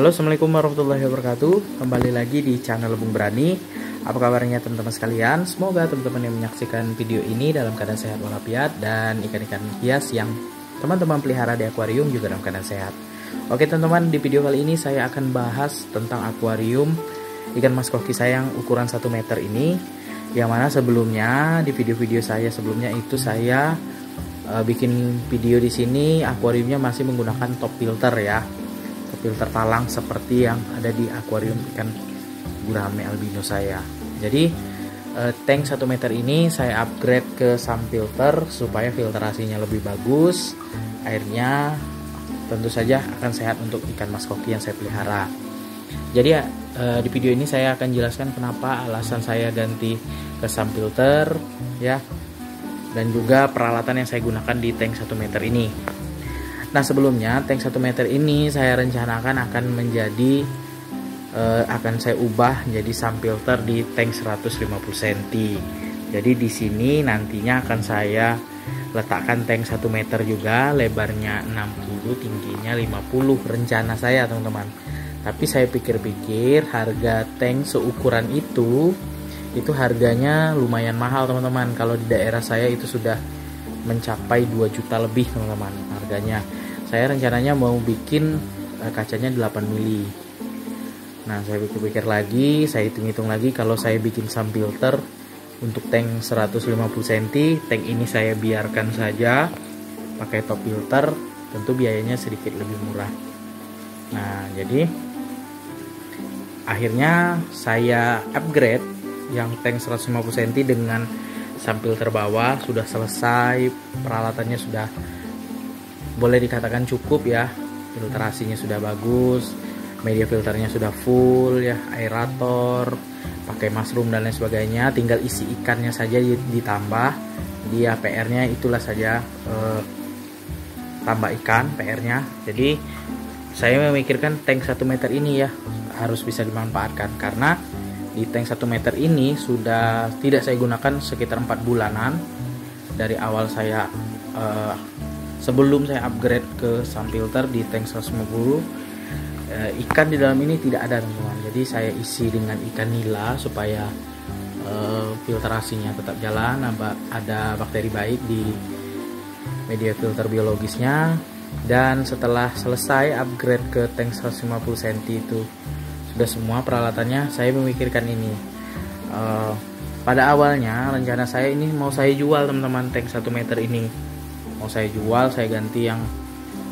Halo, assalamualaikum warahmatullahi wabarakatuh. Kembali lagi di channel Bung Brani. Apa kabarnya teman-teman sekalian? Semoga teman-teman yang menyaksikan video ini dalam keadaan sehat walafiat dan ikan-ikan hias yang teman-teman pelihara di akuarium juga dalam keadaan sehat. Oke teman-teman, di video kali ini saya akan bahas tentang akuarium ikan mas koki sayang ukuran 1 meter ini. Yang mana sebelumnya di video-video saya sebelumnya itu saya bikin video di sini akuariumnya masih menggunakan top filter ya. Filter talang seperti yang ada di akuarium ikan gurame albino saya. Jadi tank 1 meter ini saya upgrade ke sun filter supaya filtrasinya lebih bagus. Airnya tentu saja akan sehat untuk ikan mas koki yang saya pelihara. Jadi di video ini saya akan jelaskan kenapa alasan saya ganti ke sun filter ya, dan juga peralatan yang saya gunakan di tank 1 meter ini. Nah sebelumnya tank 1 meter ini saya rencanakan akan menjadi akan saya ubah menjadi sun filter di tank 150 cm. Jadi di sini nantinya akan saya letakkan tank 1 meter juga, lebarnya 60, tingginya 50 rencana saya teman-teman. Tapi saya pikir-pikir harga tank seukuran itu harganya lumayan mahal teman-teman. Kalau di daerah saya itu sudah mencapai 2 juta lebih teman-teman harganya. Saya rencananya mau bikin kacanya 8 mili. Nah saya pikir-pikir lagi, saya hitung-hitung lagi, kalau saya bikin sun filter untuk tank 150 cm, tank ini saya biarkan saja pakai top filter, tentu biayanya sedikit lebih murah. Nah jadi akhirnya saya upgrade yang tank 150 cm dengan sun filter bawah. Sudah selesai, peralatannya sudah boleh dikatakan cukup ya, filtrasinya sudah bagus, media filternya sudah full ya, aerator, pakai mushroom dan lain sebagainya, tinggal isi ikannya saja ditambah. Dia PR-nya itulah saja, tambah ikan PR-nya. Jadi saya memikirkan tank 1 meter ini ya harus bisa dimanfaatkan, karena di tank 1 meter ini sudah tidak saya gunakan sekitar 4 bulanan dari awal saya sebelum saya upgrade ke sun filter di tank 150. Ikan di dalam ini tidak ada teman-teman. Jadi saya isi dengan ikan nila supaya filtrasinya tetap jalan, ada bakteri baik di media filter biologisnya. Dan setelah selesai upgrade ke tank 150 cm itu sudah semua peralatannya, saya memikirkan ini. Pada awalnya rencana saya ini mau saya jual teman-teman, tank 1 meter ini mau saya jual, saya ganti yang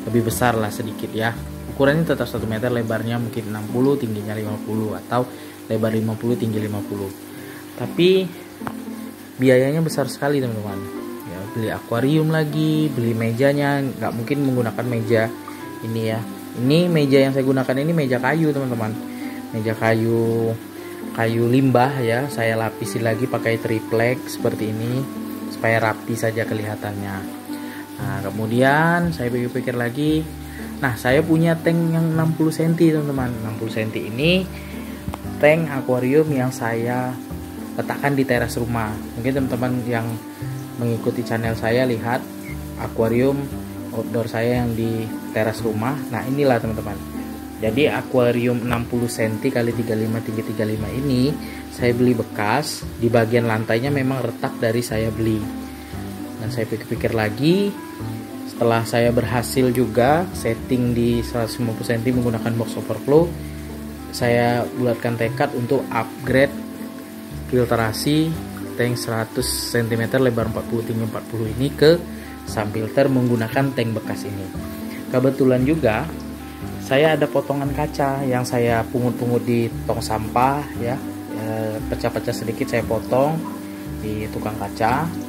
lebih besar lah sedikit ya. Ukurannya tetap 1 meter, lebarnya mungkin 60, tingginya 50, atau lebar 50, tinggi 50. Tapi biayanya besar sekali teman-teman ya, beli akuarium lagi, beli mejanya, nggak mungkin menggunakan meja ini ya. Ini meja yang saya gunakan ini meja kayu teman-teman, meja kayu limbah ya. Saya lapisi lagi pakai triplek seperti ini supaya rapi saja kelihatannya. Nah kemudian saya pikir-pikir lagi, nah saya punya tank yang 60 cm teman-teman. 60 cm ini tank akuarium yang saya letakkan di teras rumah. Mungkin teman-teman yang mengikuti channel saya lihat akuarium outdoor saya yang di teras rumah. Nah inilah teman-teman. Jadi akuarium 60 cm kali 35 tinggi 35 ini saya beli bekas. Di bagian lantainya memang retak dari saya beli. Dan saya pikir-pikir lagi, setelah saya berhasil juga setting di 150 cm menggunakan box overflow, saya bulatkan tekad untuk upgrade filtrasi tank 100 cm lebar 40 tinggi 40 ini ke sun filter menggunakan tank bekas ini. Kebetulan juga saya ada potongan kaca yang saya pungut-pungut di tong sampah ya, pecah-pecah sedikit saya potong di tukang kaca.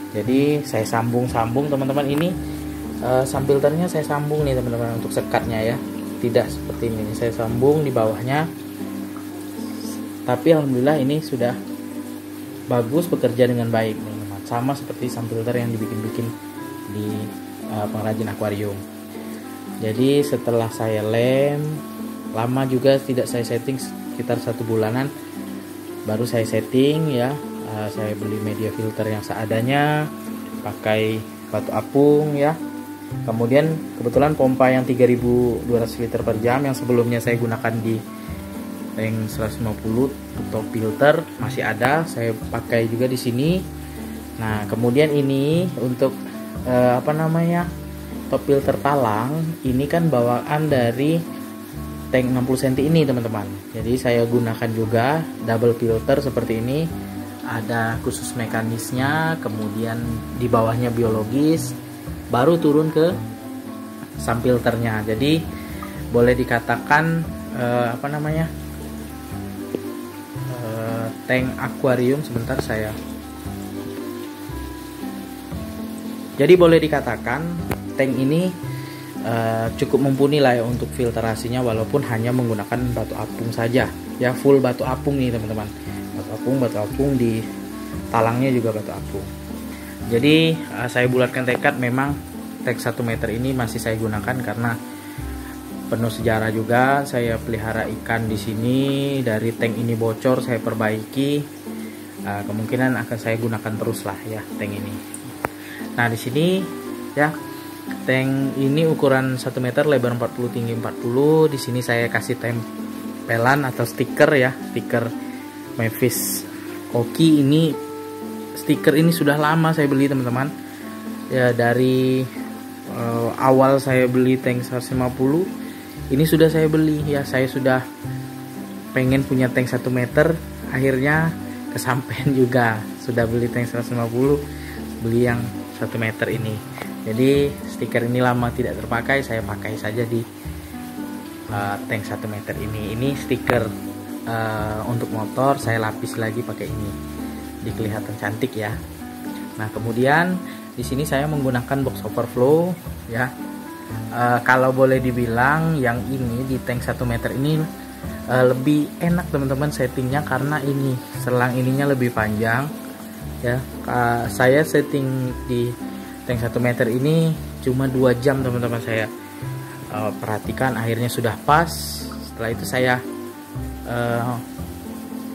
Jadi saya sambung teman-teman ini, sun filternya saya sambung nih teman-teman untuk sekatnya ya, tidak seperti ini saya sambung di bawahnya. Tapi alhamdulillah ini sudah bagus, bekerja dengan baik teman-teman, sama seperti sun filter yang dibikin-bikin di pengrajin akuarium. Jadi setelah saya lem, lama juga tidak saya setting, sekitar 1 bulanan baru saya setting ya. Saya beli media filter yang seadanya, pakai batu apung ya, Kemudian kebetulan pompa yang 3200 liter per jam yang sebelumnya saya gunakan di tank 150 top filter masih ada, saya pakai juga di sini. Nah, kemudian ini untuk top filter talang ini kan bawaan dari tank 60 cm ini teman-teman. Jadi saya gunakan juga double filter seperti ini. Ada khusus mekanisnya, kemudian di bawahnya biologis, baru turun ke sump filternya. Jadi boleh dikatakan tank akuarium. Sebentar saya. Jadi boleh dikatakan tank ini cukup mumpuni lah ya untuk filterasinya, walaupun hanya menggunakan batu apung saja. Ya, full batu apung nih teman-teman. Batu apung di talangnya juga batu apung. Jadi saya bulatkan tekad, memang tank 1 meter ini masih saya gunakan karena penuh sejarah juga. Saya pelihara ikan di sini, dari tank ini bocor saya perbaiki. Kemungkinan akan saya gunakan terus lah ya tank ini. Nah, di sini ya, tank ini ukuran 1 meter, lebar 40, tinggi 40. Di sini saya kasih tempelan atau stiker ya, stiker Mavis Koki. Ini stiker ini sudah lama saya beli teman-teman. Ya, dari awal saya beli tank 150 ini sudah saya beli ya. Saya sudah pengen punya tank 1 meter, akhirnya kesampaian juga. Sudah beli tank 150, beli yang 1 meter ini. Jadi stiker ini lama tidak terpakai, saya pakai saja di tank 1 meter ini. Ini stiker untuk motor, saya lapis lagi pakai ini, kelihatan cantik ya. Nah, kemudian di sini saya menggunakan box overflow ya. Kalau boleh dibilang yang ini di tank 1 meter ini lebih enak teman-teman settingnya, karena ini selang ininya lebih panjang ya. Saya setting di tank 1 meter ini cuma 2 jam teman-teman. Saya perhatikan airnya sudah pas. Setelah itu saya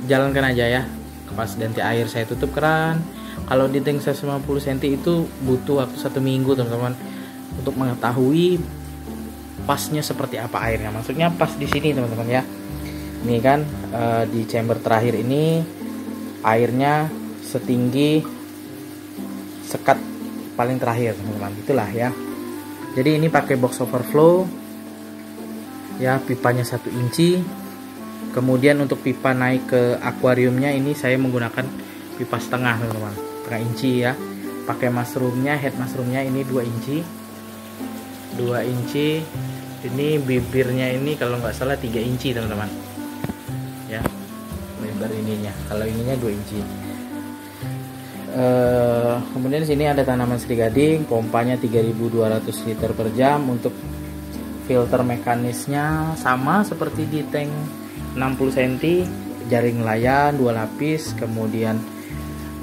jalankan aja ya. Pas ganti air saya tutup keran. Kalau di tank 150 cm itu butuh waktu 1 minggu teman-teman untuk mengetahui pasnya seperti apa airnya. Maksudnya pas di sini teman-teman ya. Ini kan di chamber terakhir ini airnya setinggi sekat paling terakhir teman-teman, itulah ya. Jadi ini pakai box overflow ya, pipanya 1 inci. Kemudian untuk pipa naik ke akuariumnya ini saya menggunakan pipa setengah teman-teman, setengah inci ya. Pakai mushroomnya, head mushroomnya ini 2 inci, 2 inci. Ini bibirnya ini kalau nggak salah 3 inci teman-teman ya, lebar ininya. Kalau ininya 2 inci. Kemudian di sini ada tanaman srigading, pompanya 3200 liter per jam. Untuk filter mekanisnya sama seperti di tank 60 cm, jaring nelayan 2 lapis, kemudian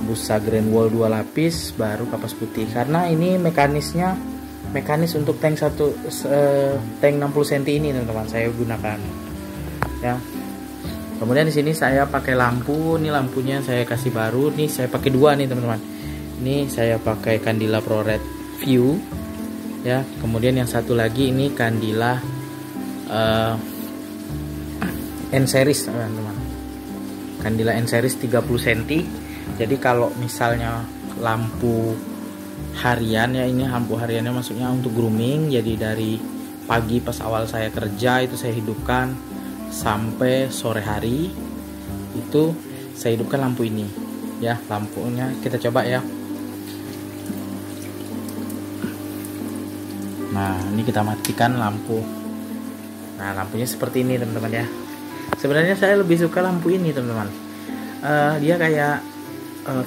busa grand wall 2 lapis, baru kapas putih. Karena ini mekanis untuk tank tank 60 cm ini teman-teman saya gunakan ya. Kemudian di sini saya pakai lampu. Ini lampunya saya kasih baru. Nih saya pakai 2 nih teman-teman. Ini saya pakai Candila Pro Red View ya. Kemudian yang satu lagi ini Candila N series teman-teman. Candila N series 30 cm. Jadi kalau misalnya lampu harian ya, ini lampu hariannya maksudnya untuk grooming. Jadi dari pagi pas awal saya kerja itu saya hidupkan, sampai sore hari itu saya hidupkan lampu ini ya. Lampunya kita coba ya. Nah, ini kita matikan lampu. Nah, lampunya seperti ini teman-teman ya. Sebenarnya saya lebih suka lampu ini teman-teman. Dia kayak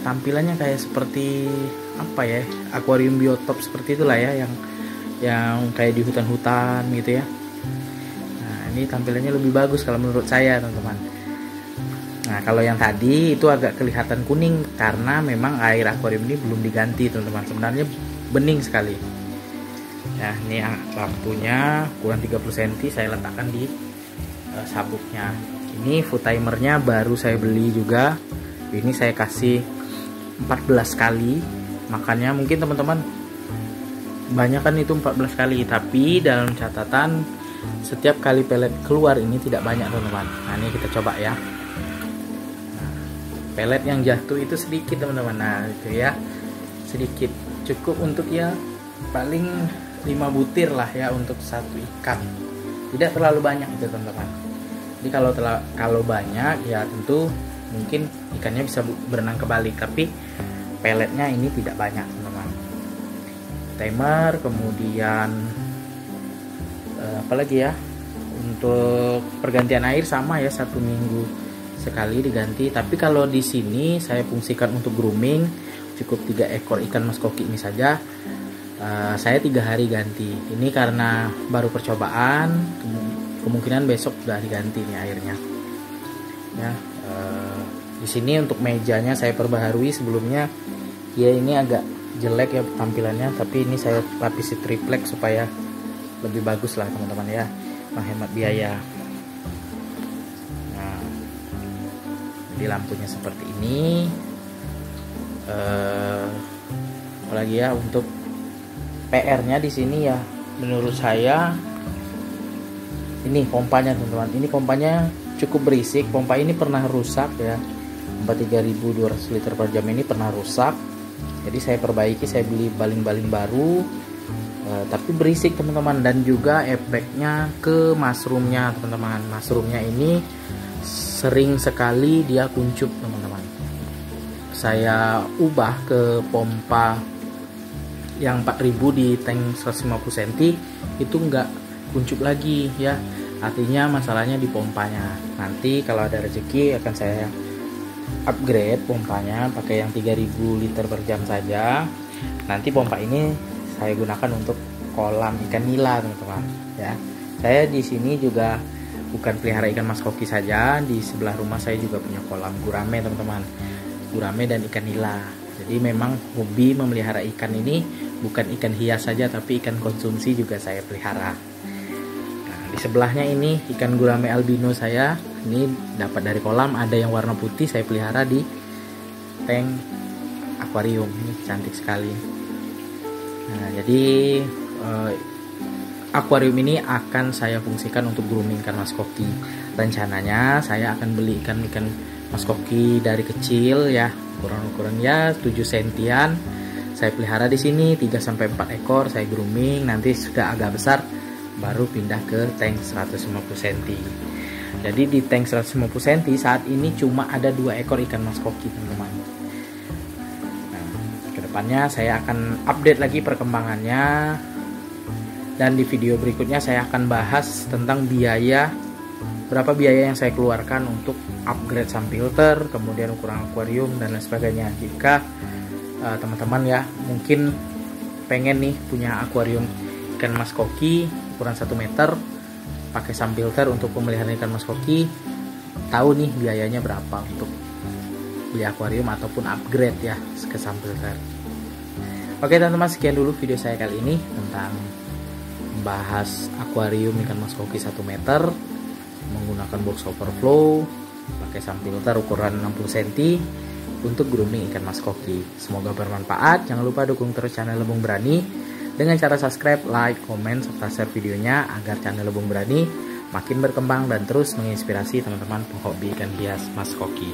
tampilannya kayak seperti apa ya, akuarium biotop seperti itulah ya, yang kayak di hutan-hutan gitu ya. Ini tampilannya lebih bagus kalau menurut saya teman-teman. Nah, kalau yang tadi itu agak kelihatan kuning karena memang air akuarium ini belum diganti teman-teman. Sebenarnya bening sekali. Nah, ini lampunya kurang 30 cm saya letakkan di sabuknya. Ini food timernya baru saya beli juga. Ini saya kasih 14 kali. Makanya mungkin teman-teman banyak kan itu 14 kali, tapi dalam catatan setiap kali pelet keluar ini tidak banyak teman-teman. Nah ini kita coba ya. Nah, pelet yang jatuh itu sedikit teman-teman. Nah itu ya, sedikit, cukup untuk ya paling 5 butir lah ya untuk satu ikan. Tidak terlalu banyak itu teman-teman. Jadi kalau banyak ya tentu mungkin ikannya bisa berenang kembali, tapi peletnya ini tidak banyak teman-teman. Timer, kemudian apalagi ya, untuk pergantian air sama ya, 1 minggu sekali diganti. Tapi kalau di sini saya fungsikan untuk grooming, cukup 3 ekor ikan mas koki ini saja. Saya 3 hari ganti. Ini karena baru percobaan, kemungkinan besok sudah diganti nih airnya. Ya, di sini untuk mejanya saya perbaharui, sebelumnya ya ini agak jelek ya tampilannya, tapi ini saya lapisi triplek supaya lebih bagus lah teman-teman ya, menghemat biaya. Nah, jadi lampunya seperti ini. Apalagi ya, untuk PR-nya di sini ya, menurut saya ini pompanya teman-teman. Ini pompanya cukup berisik. Pompa ini pernah rusak ya. Pompa 3200 liter per jam ini pernah rusak. Jadi saya perbaiki, saya beli baling-baling baru. Tapi berisik teman-teman, dan juga efeknya ke mushroomnya teman-teman. Mushroomnya ini sering sekali dia kuncup teman-teman. Saya ubah ke pompa yang 4000 di tank 150 cm, itu enggak kuncup lagi ya. Artinya masalahnya di pompanya. Nanti kalau ada rezeki akan saya upgrade pompanya pakai yang 3000 liter per jam saja. Nanti pompa ini saya gunakan untuk kolam ikan nila teman-teman ya. Saya di sini juga bukan pelihara ikan mas koki saja, di sebelah rumah saya juga punya kolam gurame teman-teman, gurame dan ikan nila. Jadi memang hobi memelihara ikan ini bukan ikan hias saja, tapi ikan konsumsi juga saya pelihara. Nah, di sebelahnya ini ikan gurame albino saya, ini dapat dari kolam, ada yang warna putih saya pelihara di tank akuarium. Ini cantik sekali. Nah, jadi akuarium ini akan saya fungsikan untuk grooming ikan mas koki. Rencananya saya akan beli ikan mas koki dari kecil ya, ukuran ya 7 sentian. Saya pelihara di sini 3-4 ekor, saya grooming, nanti sudah agak besar baru pindah ke tank 150 cm. Jadi di tank 150 cm saat ini cuma ada 2 ekor ikan mas koki teman-teman. Nah, kedepannya saya akan update lagi perkembangannya, dan di video berikutnya saya akan bahas tentang biaya, berapa biaya yang saya keluarkan untuk upgrade sun filter, kemudian ukuran akuarium dan lain sebagainya. Jika teman-teman ya mungkin pengen nih punya akuarium ikan mas koki ukuran 1 meter pakai sun filter untuk pemeliharaan ikan mas koki, tahu nih biayanya berapa untuk beli akuarium ataupun upgrade ya ke sun filter. Oke teman-teman, sekian dulu video saya kali ini tentang membahas akuarium ikan mas koki 1 meter menggunakan box overflow pakai sun filter ukuran 60 cm untuk grooming ikan mas koki. Semoga bermanfaat. Jangan lupa dukung terus channel Lebung Berani dengan cara subscribe, like, komen, serta share videonya agar channel Lebung Berani makin berkembang dan terus menginspirasi teman-teman penghobi ikan hias mas koki.